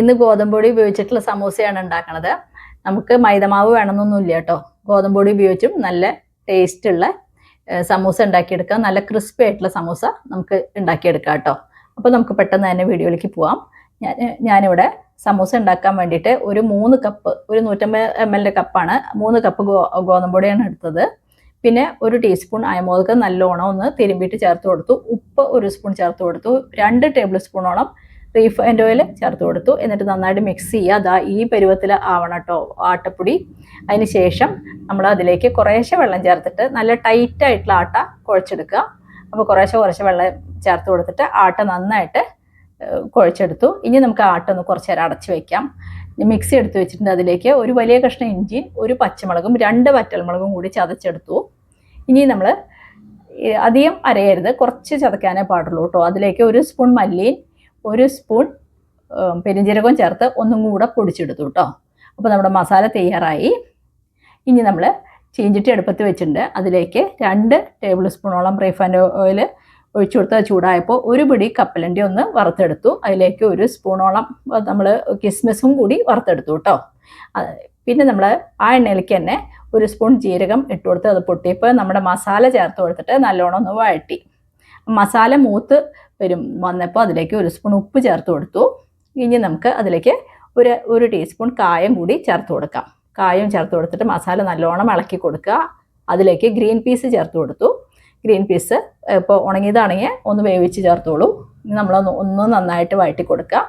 ഇന്ന് ഗോതമ്പൊടി ഉപയോഗിച്ചിട്ടുള്ള സമൂസയാണ് ഉണ്ടാക്കുന്നത്. നമുക്ക് മൈദമാവ് വേണമെന്നൊന്നുമില്ല കേട്ടോ. ഗോതമ്പൊടി ഉപയോഗിച്ചും നല്ല ടേസ്റ്റുള്ള സമൂസ ഉണ്ടാക്കിയെടുക്കാം. നല്ല ക്രിസ്പി ആയിട്ടുള്ള സമൂസ നമുക്ക് ഉണ്ടാക്കിയെടുക്കാം കേട്ടോ. അപ്പോൾ നമുക്ക് പെട്ടെന്ന് തന്നെ വീഡിയോയിലേക്ക് പോവാം. ഞാനിവിടെ സമൂസ ഉണ്ടാക്കാൻ വേണ്ടിയിട്ട് ഒരു 3 കപ്പ്, ഒരു 150 ml കപ്പാണ്, 3 കപ്പ് ഗോതമ്പൊടിയാണ് എടുത്തത്. പിന്നെ 1 ടീസ്പൂൺ അയമോദക നല്ലോണം ഒന്ന് തിരുമ്പിയിട്ട് ചേർത്ത് കൊടുത്തു. ഉപ്പ് 1 സ്പൂൺ ചേർത്ത് കൊടുത്തു. 2 ടേബിൾ സ്പൂണോളം റീഫൈൻഡ് ഓയിൽ ചേർത്ത് കൊടുത്തു. എന്നിട്ട് നന്നായിട്ട് മിക്സ് ചെയ്യുക. അതാ ഈ പരുവത്തിൽ ആവണം കേട്ടോ ആട്ടപ്പൊടി. അതിന് ശേഷം നമ്മൾ അതിലേക്ക് കുറേശ്ശെ വെള്ളം ചേർത്തിട്ട് നല്ല ടൈറ്റായിട്ടുള്ള ആട്ട കുഴച്ചെടുക്കുക. അപ്പോൾ കുറേശ്ശെ വെള്ളം ചേർത്ത് കൊടുത്തിട്ട് ആട്ട നന്നായിട്ട് കുഴച്ചെടുത്തു. ഇനി നമുക്ക് ആട്ട ഒന്ന് കുറച്ച് നേരം അടച്ച് വയ്ക്കാം. മിക്സി എടുത്ത് വെച്ചിട്ടുണ്ട്. അതിലേക്ക് ഒരു വലിയ കഷ്ണം ഇഞ്ചി, 1 പച്ചമുളകും 2 വറ്റൽമുളകും കൂടി ചതച്ചെടുത്തു. ഇനി നമ്മൾ അധികം അരയരുത്, കുറച്ച് ചതയ്ക്കാനേ പാടുള്ളൂ കേട്ടോ. അതിലേക്ക് 1 സ്പൂൺ മല്ലിയും 1 സ്പൂൺ പെരിഞ്ജീരകവും ചേർത്ത് ഒന്നും കൂടെ പൊടിച്ചെടുത്തു കേട്ടോ. അപ്പോൾ നമ്മുടെ മസാല തയ്യാറായി. ഇനി നമ്മൾ ചീഞ്ചട്ടി അടുപ്പത്ത് വെച്ചിട്ടുണ്ട്. അതിലേക്ക് 2 ടേബിൾ സ്പൂണോളം റീഫൈൻഡ് ഓയിൽ ഒഴിച്ചു കൊടുത്ത് ചൂടായപ്പോൾ 1 പിടി കപ്പലണ്ടി ഒന്ന് വറുത്തെടുത്തു. അതിലേക്ക് 1 സ്പൂണോളം നമ്മൾ കിസ്മിസും കൂടി വറുത്തെടുത്തു കേട്ടോ. പിന്നെ നമ്മൾ ആ എണ്ണയിലേക്ക് തന്നെ 1 സ്പൂൺ ജീരകം ഇട്ട് കൊടുത്ത് അത് പൊട്ടിയപ്പോൾ നമ്മുടെ മസാല ചേർത്ത് കൊടുത്തിട്ട് നല്ലോണം ഒന്ന് വഴറ്റി. മസാല മൂത്ത് വന്നപ്പോൾ അതിലേക്ക് 1 സ്പൂൺ ഉപ്പ് ചേർത്ത് കൊടുത്തു. ഇനി നമുക്ക് അതിലേക്ക് ഒരു ടീസ്പൂൺ കായം കൂടി ചേർത്ത് കൊടുക്കാം. കായം ചേർത്ത് കൊടുത്തിട്ട് മസാല നല്ലോണം ഇളക്കി കൊടുക്കുക. അതിലേക്ക് ഗ്രീൻ പീസ് ചേർത്ത് കൊടുത്തു. ഗ്രീൻ പീസ് ഇപ്പോൾ ഉണങ്ങിയതാണെങ്കിൽ ഒന്ന് വേവിച്ച് ചേർത്തോളൂ. നമ്മളൊന്ന് നന്നായിട്ട് വഴറ്റി കൊടുക്കുക.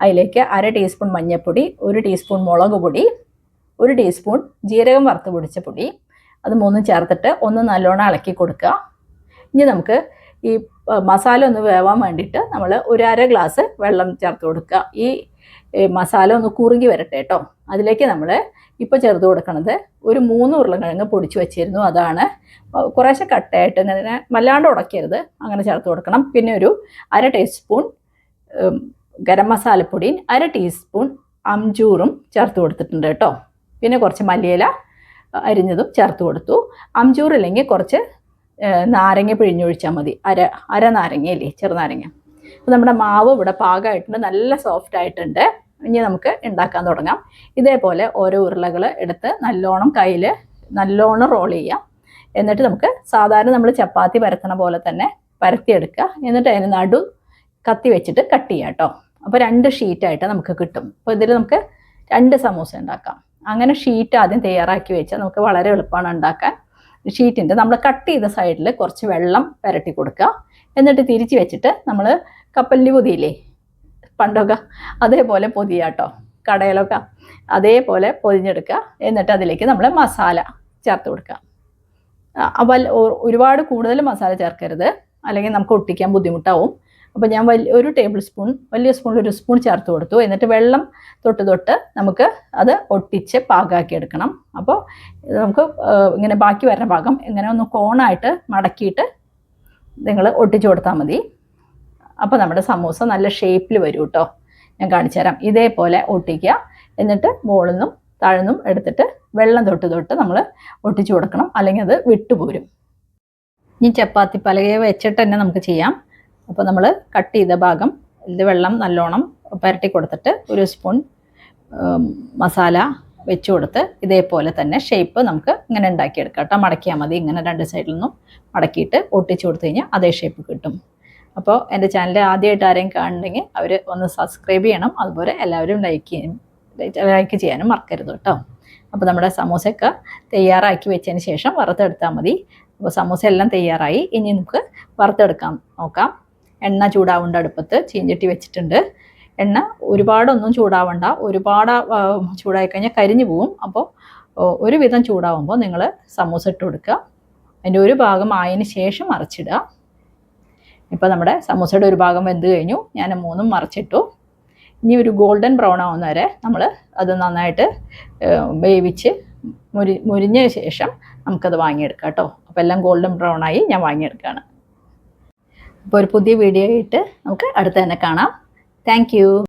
അതിലേക്ക് 1/2 ടീസ്പൂൺ മഞ്ഞൾപ്പൊടി, 1 ടീസ്പൂൺ മുളക് പൊടി, 1 ടീസ്പൂൺ ജീരകം വറുത്ത് പൊടിച്ച പൊടി, അത് 3 ചേർത്തിട്ട് ഒന്ന് നല്ലോണം ഇളക്കി കൊടുക്കുക. ഇനി നമുക്ക് ഈ മസാല ഒന്ന് വേവാൻ വേണ്ടിയിട്ട് നമ്മൾ 1/2 ഗ്ലാസ് വെള്ളം ചേർത്ത് കൊടുക്കുക. ഈ മസാല ഒന്ന് കുറുകി വരട്ടെ കേട്ടോ. അതിലേക്ക് നമ്മൾ ഇപ്പോൾ ചേർത്ത് കൊടുക്കുന്നത് ഒരു 3 ഉരുളക്കിഴങ്ങ് പൊടിച്ച് വെച്ചിരുന്നു. അതാണ് കുറേശ്ശെ കട്ടയായിട്ട് ഇങ്ങനെ വല്ലാണ്ട് ഉടക്കരുത്, അങ്ങനെ ചേർത്ത് കൊടുക്കണം. പിന്നെ ഒരു 1/2 ടീസ്പൂൺ ഗരം മസാലപ്പൊടിയും 1/2 ടീസ്പൂൺ അംചൂറും ചേർത്ത് കൊടുത്തിട്ടുണ്ട് കേട്ടോ. പിന്നെ കുറച്ച് മല്ലിയില അരിഞ്ഞതും ചേർത്ത് കൊടുത്തു. അംചൂർ ഇല്ലെങ്കിൽ കുറച്ച് നാരങ്ങ പിഴിഞ്ഞൊഴിച്ചാൽ മതി. അര നാരങ്ങയില്ലേ, ചെറുനാരങ്ങ. അപ്പോൾ നമ്മുടെ മാവ് ഇവിടെ പാകമായിട്ടുണ്ട്, നല്ല സോഫ്റ്റ് ആയിട്ടുണ്ട്. ഇനി നമുക്ക് ഉണ്ടാക്കാൻ തുടങ്ങാം. ഇതേപോലെ ഓരോ ഉരുളകൾ എടുത്ത് നല്ലോണം കയ്യിൽ നല്ലോണം റോൾ ചെയ്യാം. എന്നിട്ട് നമുക്ക് സാധാരണ നമ്മൾ ചപ്പാത്തി പരത്തണ പോലെ തന്നെ പരത്തിയെടുക്കുക. എന്നിട്ട് അതിന് നടു കത്തി വെച്ചിട്ട് കട്ട് ചെയ്യാം കേട്ടോ. അപ്പോൾ 2 ഷീറ്റായിട്ട് നമുക്ക് കിട്ടും. അപ്പോൾ ഇതിൽ നമുക്ക് 2 സമൂസ ഉണ്ടാക്കാം. അങ്ങനെ ഷീറ്റ് ആദ്യം തയ്യാറാക്കി വെച്ചാൽ നമുക്ക് വളരെ എളുപ്പമാണ് ഉണ്ടാക്കാൻ. ഷീറ്റിൻ്റെ നമ്മൾ കട്ട് ചെയ്ത സൈഡിൽ കുറച്ച് വെള്ളം പുരട്ടി കൊടുക്കുക. എന്നിട്ട് തിരിച്ച് വെച്ചിട്ട് നമ്മൾ കപ്പലിൻ്റെ പൊതിയില്ലേ പണ്ടൊക്കെ, അതേപോലെ പൊതിയുക കേട്ടോ. കടയിലൊക്കെ അതേപോലെ പൊതിഞ്ഞെടുക്കുക. എന്നിട്ട് അതിലേക്ക് നമ്മൾ മസാല ചേർത്ത് കൊടുക്കുക. അപ്പോൾ ഒരുപാട് കൂടുതൽ മസാല ചേർക്കരുത്, അല്ലെങ്കിൽ നമുക്ക് ഒട്ടിക്കാൻ ബുദ്ധിമുട്ടാവും. അപ്പോൾ ഞാൻ വലിയ സ്പൂണിൽ 1 സ്പൂൺ ചേർത്ത് കൊടുത്തു. എന്നിട്ട് വെള്ളം തൊട്ട് നമുക്ക് അത് ഒട്ടിച്ച് പാകമാക്കി എടുക്കണം. അപ്പോൾ നമുക്ക് ഇങ്ങനെ ബാക്കി വരുന്ന ഭാഗം ഇങ്ങനെ ഒന്ന് കോണായിട്ട് മടക്കിയിട്ട് നിങ്ങൾ ഒട്ടിച്ചു കൊടുത്താൽ മതി. അപ്പോൾ നമ്മുടെ സമൂസ നല്ല ഷേപ്പിൽ വരും കേട്ടോ. ഞാൻ കാണിച്ചു തരാം. ഇതേപോലെ ഒട്ടിക്കുക. എന്നിട്ട് മുകളിൽ നിന്നും താഴ്ന്നും എടുത്തിട്ട് വെള്ളം തൊട്ട് നമ്മൾ ഒട്ടിച്ചു കൊടുക്കണം, അല്ലെങ്കിൽ അത് വിട്ടുപോരും. ഇനി ചപ്പാത്തി പലകയെ വെച്ചിട്ട് തന്നെ നമുക്ക് ചെയ്യാം. അപ്പോൾ നമ്മൾ കട്ട് ചെയ്ത ഭാഗം ഇത് വെള്ളം നല്ലോണം പുരട്ടി കൊടുത്തിട്ട് 1 സ്പൂൺ മസാല വെച്ച് കൊടുത്ത് ഇതേപോലെ തന്നെ ഷേപ്പ് നമുക്ക് ഇങ്ങനെ ഉണ്ടാക്കിയെടുക്കാം കേട്ടോ. മടക്കിയാൽ മതി. ഇങ്ങനെ 2 സൈഡിൽ നിന്നും മടക്കിയിട്ട് ഒട്ടിച്ചു കൊടുത്തു കഴിഞ്ഞാൽ അതേ ഷേപ്പ് കിട്ടും. അപ്പോൾ എൻ്റെ ചാനൽ ആദ്യമായിട്ട് ആരെയും കാണുന്നുണ്ടെങ്കിൽ അവർ ഒന്ന് സബ്സ്ക്രൈബ് ചെയ്യണം. അതുപോലെ എല്ലാവരും ലൈക്ക് ചെയ്യാനും മറക്കരുത് കേട്ടോ. അപ്പോൾ നമ്മുടെ സമൂസയൊക്കെ തയ്യാറാക്കി വെച്ചതിന് ശേഷം വറുത്തെടുത്താൽ മതി. അപ്പോൾ സമൂസ എല്ലാം തയ്യാറായി. ഇനി നമുക്ക് വറുത്തെടുക്കാൻ നോക്കാം. എണ്ണ ചൂടാവേണ്ട അടുപ്പത്ത് ചീഞ്ചട്ടി വെച്ചിട്ടുണ്ട്. എണ്ണ ഒരുപാടൊന്നും ചൂടാവണ്ട. ഒരുപാട് ചൂടായി കഴിഞ്ഞാൽ കരിഞ്ഞു പോവും. അപ്പോൾ ഒരുവിധം ചൂടാവുമ്പോൾ നിങ്ങൾ സമൂസ ഇട്ട് കൊടുക്കുക. അതിൻ്റെ ഒരു ഭാഗം ആയതിന് ശേഷം മറിച്ചിടുക. ഇപ്പോൾ നമ്മുടെ സമൂസയുടെ ഒരു ഭാഗം വെന്ത് കഴിഞ്ഞു. ഞാൻ 3ഉം മറിച്ചിട്ടു. ഇനി ഒരു ഗോൾഡൻ ബ്രൗൺ ആവുന്ന വരെ നമ്മൾ അത് നന്നായിട്ട് വേവിച്ച് മുരിഞ്ഞ ശേഷം നമുക്കത് വാങ്ങിയെടുക്കാം കേട്ടോ. അപ്പോൾ എല്ലാം ഗോൾഡൻ ബ്രൗൺ ആയി ഞാൻ വാങ്ങിയെടുക്കുകയാണ്. അപ്പോൾ ഒരു പുതിയ വീഡിയോ ആയിട്ട് നമുക്ക് അടുത്ത് തന്നെ കാണാം. Thank you.